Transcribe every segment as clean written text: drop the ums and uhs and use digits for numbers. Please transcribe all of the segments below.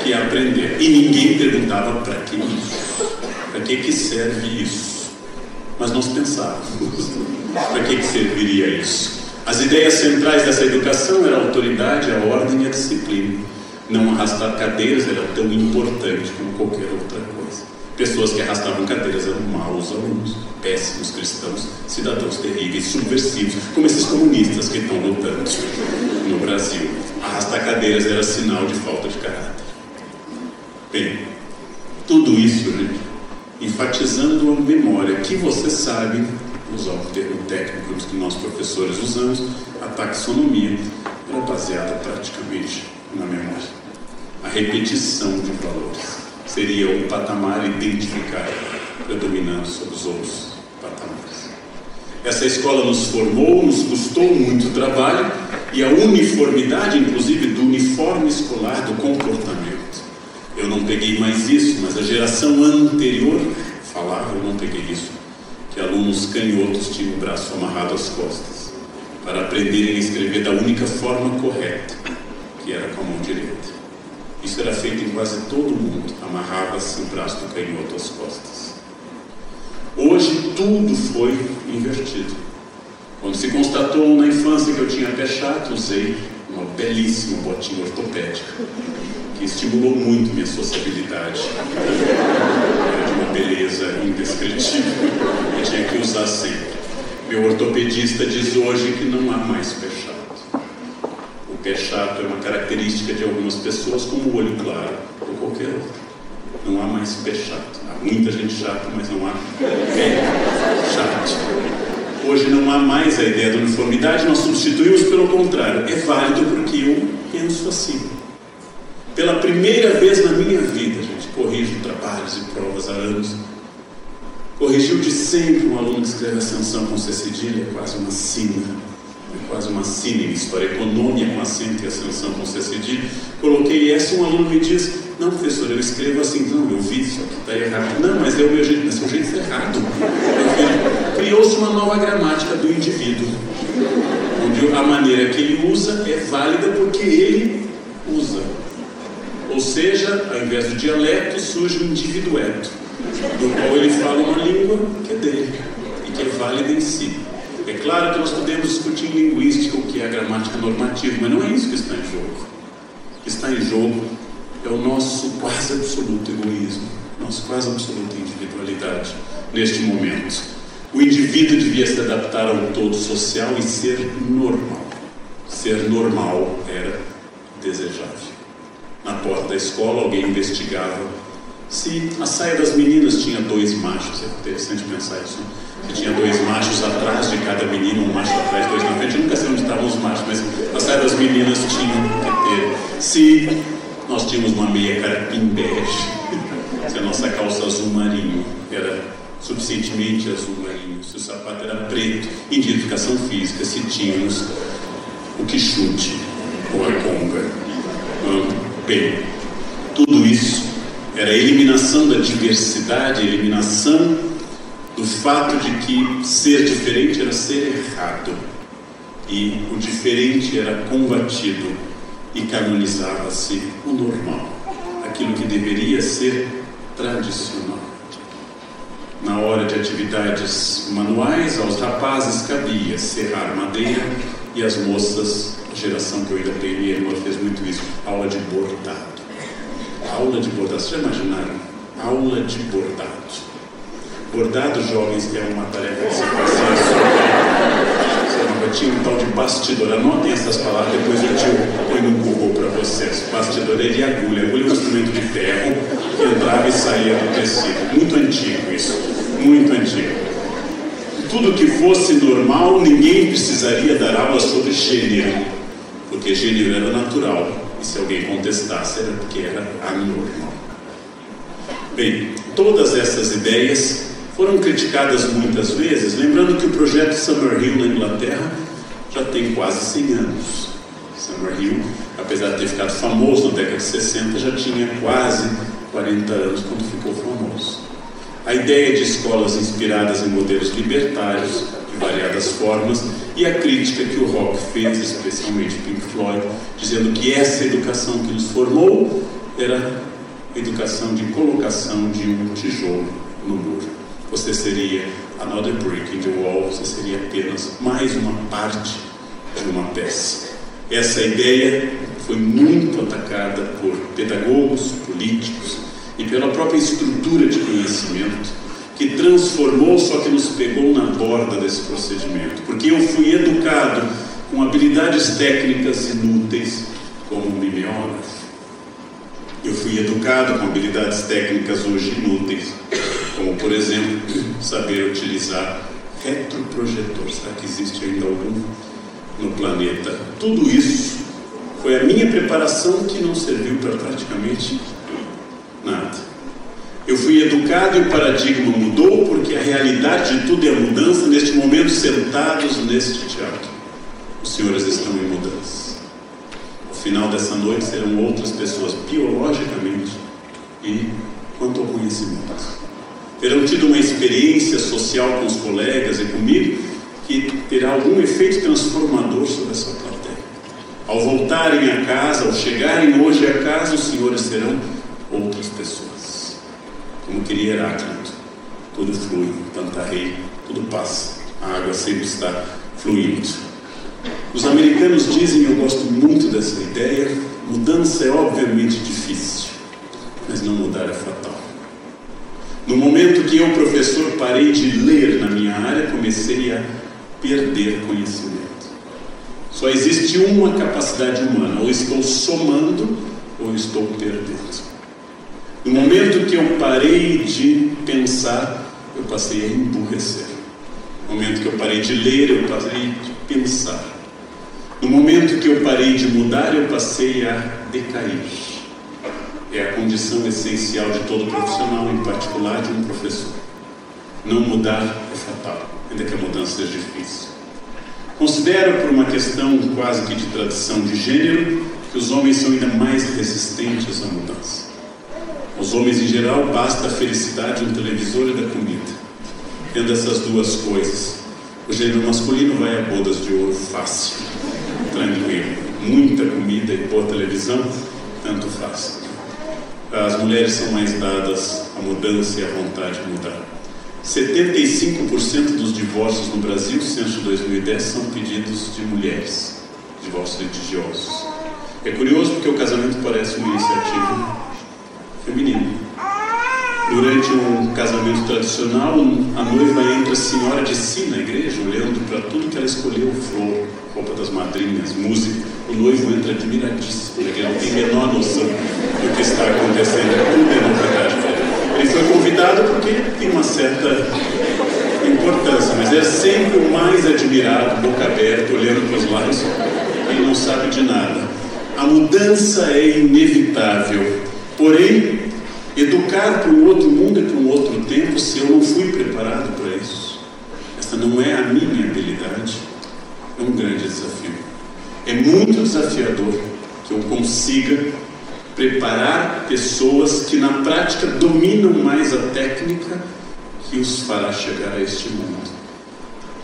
que é aprender. E ninguém perguntava para que isso, para que serve isso. Mas nós pensávamos, para que serviria isso? As ideias centrais dessa educação eram a autoridade, a ordem e a disciplina. Não arrastar cadeiras era tão importante como qualquer outra coisa. Pessoas que arrastavam cadeiras eram maus alunos, péssimos cristãos, cidadãos terríveis, subversivos, como esses comunistas que estão lutando no Brasil. Arrastar cadeiras era sinal de falta de caráter. Bem, tudo isso, gente, enfatizando a memória, que você sabe, usar o termo técnico que nós professores usamos, a taxonomia, era baseada praticamente na memória. A repetição de valores seria um patamar identificado, predominando sobre os outros patamares. Essa escola nos formou, nos custou muito trabalho, e a uniformidade, inclusive, do uniforme escolar, do comportamento. Eu não peguei mais isso, mas a geração anterior falava, eu não peguei isso, que alunos canhotos tinham o braço amarrado às costas, para aprenderem a escrever da única forma correta, que era com a mão direita. Isso era feito em quase todo mundo, amarrava-se o braço do canhoto às costas. Hoje tudo foi invertido. Quando se constatou na infância que eu tinha pé chato, usei uma belíssima botinha ortopédica, que estimulou muito minha sociabilidade. Era de uma beleza indescritível, eu tinha que usar sempre. Meu ortopedista diz hoje que não há mais pé chato. O pé chato é uma característica de algumas pessoas, como o olho claro ou qualquer outro. Não há mais pé chato. Há muita gente chata, mas não há pé chato. Hoje não há mais a ideia da uniformidade, nós substituímos pelo contrário. É válido porque eu penso assim. Pela primeira vez na minha vida, gente, corrijo trabalhos e provas há anos. Corrigiu de sempre um aluno que escreve ascensão com C cedilha, é quase uma sina. É quase uma sina em história econômica com acento e ascensão com C cedilha. Coloquei essa, um aluno me diz: não, professor, eu escrevo assim. Não, eu vi, só que está errado. Não, mas é o meu jeito. Mas o jeito está errado. Criou-se uma nova gramática do indivíduo, onde a maneira que ele usa é válida porque ele usa. Ou seja, ao invés do dialeto, surge o individueto, do qual ele fala uma língua que é dele e que é válida em si. É claro que nós podemos discutir em linguística o que é a gramática normativa, mas não é isso que está em jogo. O que está em jogo é o nosso quase absoluto egoísmo, nossa quase absoluta individualidade neste momento. O indivíduo devia se adaptar ao todo social e ser normal. Ser normal era desejável. Na porta da escola, alguém investigava se a saia das meninas tinha 2 machos. É interessante pensar isso, né? Se tinha 2 machos atrás de cada menina, um macho atrás, 2 na frente. Eu nunca sei onde estavam os machos, mas a saia das meninas tinha que ter. Se nós tínhamos uma meia carpim bege, se a nossa calça azul marinho era suficientemente azul marinho, se o sapato era preto, em dia de educação física, se tínhamos o que chute ou a conga. Bem, tudo isso era a eliminação da diversidade, a eliminação do fato de que ser diferente era ser errado, e o diferente era combatido e canonizava-se o normal, aquilo que deveria ser tradicional. Na hora de atividades manuais, aos rapazes cabia serrar madeira, e as moças, a geração que eu ainda tenho, minha irmã fez muito isso, aula de bordado. Aula de bordado, vocês já imaginaram? Aula de bordado. Bordado, jovens, é uma tarefa que se faz. Tinha um tal de bastidor. Anotem essas palavras, depois eu põe no Google para vocês. Bastidor é de agulha. Agulha é um instrumento de ferro que entrava e saía do tecido. Muito antigo isso. Muito antigo. Tudo que fosse normal, ninguém precisaria dar aula sobre gênero, porque gênero era natural, e se alguém contestasse era porque era anormal. Bem, todas essas ideias foram criticadas muitas vezes, lembrando que o projeto Summerhill na Inglaterra já tem quase 100 anos. Summerhill, apesar de ter ficado famoso na década de 60, já tinha quase 40 anos quando ficou famoso. A ideia de escolas inspiradas em modelos libertários, de variadas formas, e a crítica que o rock fez, especialmente Pink Floyd, dizendo que essa educação que nos formou era a educação de colocação de um tijolo no muro. Você seria another brick in the wall, você seria apenas mais uma parte de uma peça. Essa ideia foi muito atacada por pedagogos, políticos e pela própria estrutura de conhecimento, que transformou, só que nos pegou na borda desse procedimento, porque eu fui educado com habilidades técnicas inúteis como um mimeógrafo. Eu fui educado com habilidades técnicas hoje inúteis, como, por exemplo, saber utilizar retroprojetor. Será que existe ainda algum no planeta? Tudo isso foi a minha preparação, que não serviu para praticamente nada. Eu fui educado e o paradigma mudou, porque a realidade de tudo é a mudança. Neste momento, sentados neste teatro, os senhores estão em mudança. Ao final dessa noite serão outras pessoas, biologicamente e quanto ao conhecimento. Terão tido uma experiência social com os colegas e comigo que terá algum efeito transformador sobre essa plateia. Ao voltarem a casa, ao chegarem hoje a casa, os senhores serão outras pessoas. Como queria Heráclito, tudo flui, Pantarrei, tudo passa, a água sempre está fluindo. Os americanos dizem, eu gosto muito dessa ideia, mudança é obviamente difícil, mas não mudar é fatal. No momento que eu, professor, parei de ler na minha área, comecei a perder conhecimento. Só existe uma capacidade humana, ou estou somando ou estou perdendo. No momento que eu parei de pensar, eu passei a emburrecer. No momento que eu parei de ler, eu parei de pensar. No momento que eu parei de mudar, eu passei a decair. É a condição essencial de todo profissional, em particular de um professor. Não mudar é fatal, ainda que a mudança seja difícil. Considero, por uma questão quase que de tradição de gênero, que os homens são ainda mais resistentes à mudança. Aos homens em geral basta a felicidade, um televisor e da comida. Tendo essas duas coisas, o gênero masculino vai a bodas de ouro fácil, tranquilo. Muita comida e boa televisão, tanto faz. As mulheres são mais dadas à mudança e à vontade de mudar. 75% dos divórcios no Brasil, censo de 2010, são pedidos de mulheres, divórcios litigiosos. É curioso porque o casamento parece uma iniciativa feminina. Durante um casamento tradicional, a noiva entra senhora de si na igreja, olhando para tudo que ela escolheu, flor, roupa das madrinhas, música. O noivo entra admiradíssimo, porque ele não tem a menor noção do que está acontecendo. Tudo é novidade para ele. Ele foi convidado porque tem uma certa importância, mas é sempre o mais admirado, boca aberta, olhando para os lados. Ele não sabe de nada. A mudança é inevitável, porém, educar para um outro mundo e para um outro tempo, se eu não fui preparado para isso, essa não é a minha habilidade, é um grande desafio. É muito desafiador que eu consiga preparar pessoas que na prática dominam mais a técnica que os fará chegar a este mundo.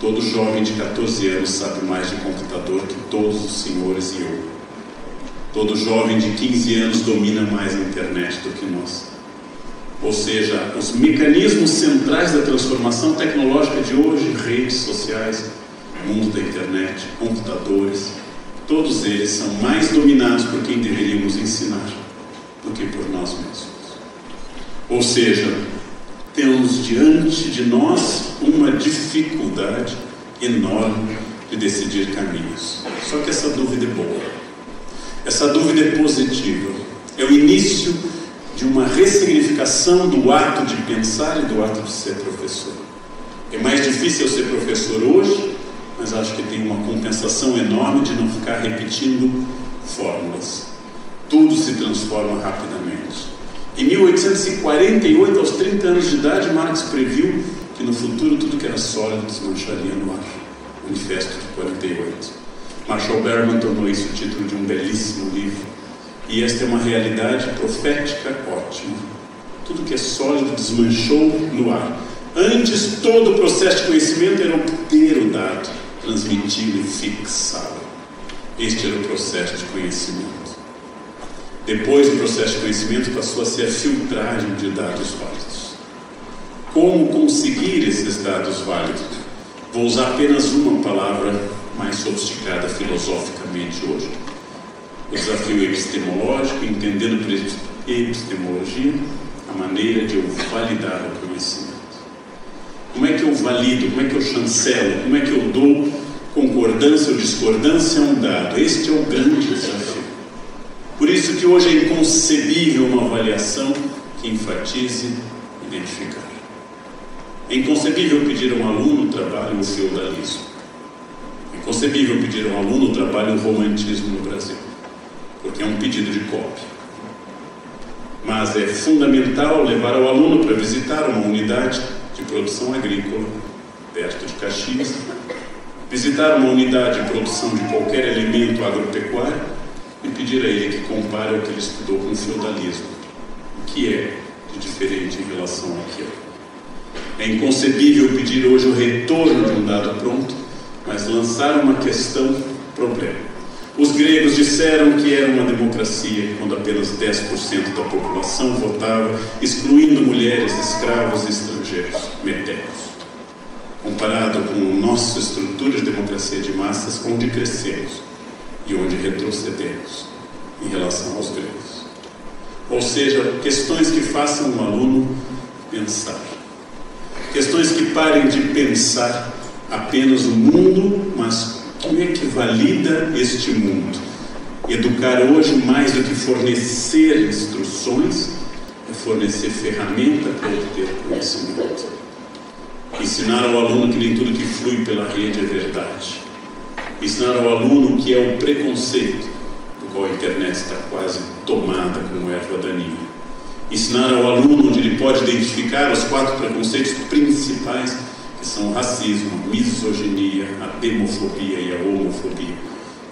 Todo jovem de 14 anos sabe mais de computador que todos os senhores e eu. Todo jovem de 15 anos domina mais a internet do que nós. Ou seja, os mecanismos centrais da transformação tecnológica de hoje, redes sociais, mundo da internet, computadores, todos eles são mais dominados por quem deveríamos ensinar do que por nós mesmos. Ou seja, temos diante de nós uma dificuldade enorme de decidir caminhos. Só que essa dúvida é boa. Essa dúvida é positiva. É o início de uma ressignificação do ato de pensar e do ato de ser professor. É mais difícil eu ser professor hoje, mas acho que tem uma compensação enorme de não ficar repetindo fórmulas. Tudo se transforma rapidamente. Em 1848, aos 30 anos de idade, Marx previu que no futuro tudo que era sólido desmancharia no ar. Manifesto de 48. Marshall Berman tornou isso o título de um belíssimo livro. E esta é uma realidade profética ótima. Tudo que é sólido desmanchou no ar. Antes, todo o processo de conhecimento era obter o dado, transmiti-lo e fixá-lo. Este era o processo de conhecimento. Depois, o processo de conhecimento passou a ser a filtragem de dados válidos. Como conseguir esses dados válidos? Vou usar apenas uma palavra mais sofisticada filosoficamente hoje. O desafio epistemológico, entendendo por epistemologia a maneira de eu validar o conhecimento. Como é que eu valido? Como é que eu chancelo? Como é que eu dou concordância ou discordância a um dado? Este é o grande desafio. Por isso que hoje é inconcebível uma avaliação que enfatize identificar. É inconcebível pedir a um aluno o trabalho o feudalismo. É inconcebível pedir a um aluno o trabalho o romantismo no Brasil, porque é um pedido de cópia. Mas é fundamental levar o aluno para visitar uma unidade de produção agrícola perto de Caxias, visitar uma unidade de produção de qualquer elemento agropecuário e pedir a ele que compare o que ele estudou com o feudalismo. O que é de diferente em relação àquilo? É inconcebível pedir hoje o retorno de um dado pronto, mas lançar uma questão problema. Os gregos disseram que era uma democracia quando apenas 10% da população votava, excluindo mulheres, escravos e estrangeiros, metecos. Comparado com nossa estrutura de democracia de massas, onde crescemos e onde retrocedemos em relação aos gregos. Ou seja, questões que façam o aluno pensar. Questões que parem de pensar apenas o mundo, mas como é que valida este mundo? Educar hoje, mais do que fornecer instruções, é fornecer ferramenta para obter conhecimento. Ensinar ao aluno que nem tudo que flui pela rede é verdade. Ensinar ao aluno que é o preconceito, do qual a internet está quase tomada como erva daninha. Ensinar ao aluno onde ele pode identificar os 4 preconceitos principais, que são o racismo, a misoginia, a demofobia e a homofobia.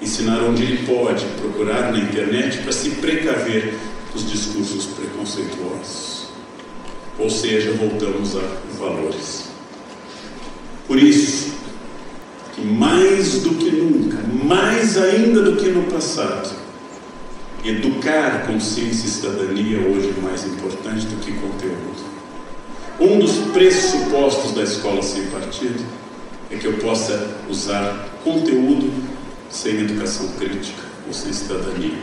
Ensinar onde ele pode procurar na internet para se precaver dos discursos preconceituosos. Ou seja, voltamos a valores. Por isso, que mais do que nunca, mais ainda do que no passado, educar consciência e cidadania hoje é mais importante do que conteúdo. Um dos pressupostos da escola sem partido é que eu possa usar conteúdo sem educação crítica ou sem cidadania.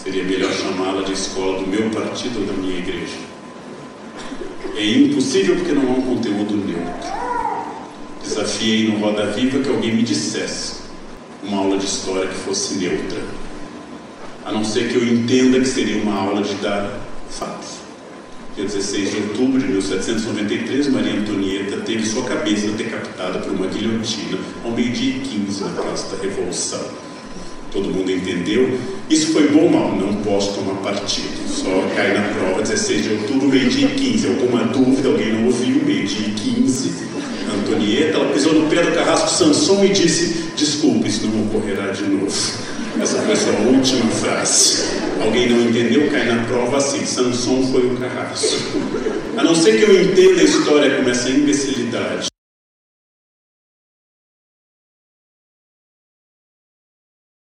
Seria melhor chamá-la de escola do meu partido ou da minha igreja. É impossível porque não há um conteúdo neutro. Desafiei no Roda Viva que alguém me dissesse uma aula de história que fosse neutra, a não ser que eu entenda que seria uma aula de dar fatos. Dia 16 de outubro de 1793, Maria Antonieta teve sua cabeça decapitada por uma guilhotina ao 12h15 na Praça da Revolução. Todo mundo entendeu? Isso foi bom ou mal? Não posso tomar partido. Só cai na prova 16 de outubro, 12h15. Alguma dúvida? Alguém não ouviu? 12h15. Antonieta, ela pisou no pé do carrasco Samson e disse: desculpe, isso não ocorrerá de novo. Essa foi a sua última frase. Alguém não entendeu? Cai na prova assim: Samson foi o carrasco. A não ser que eu entenda a história como essa imbecilidade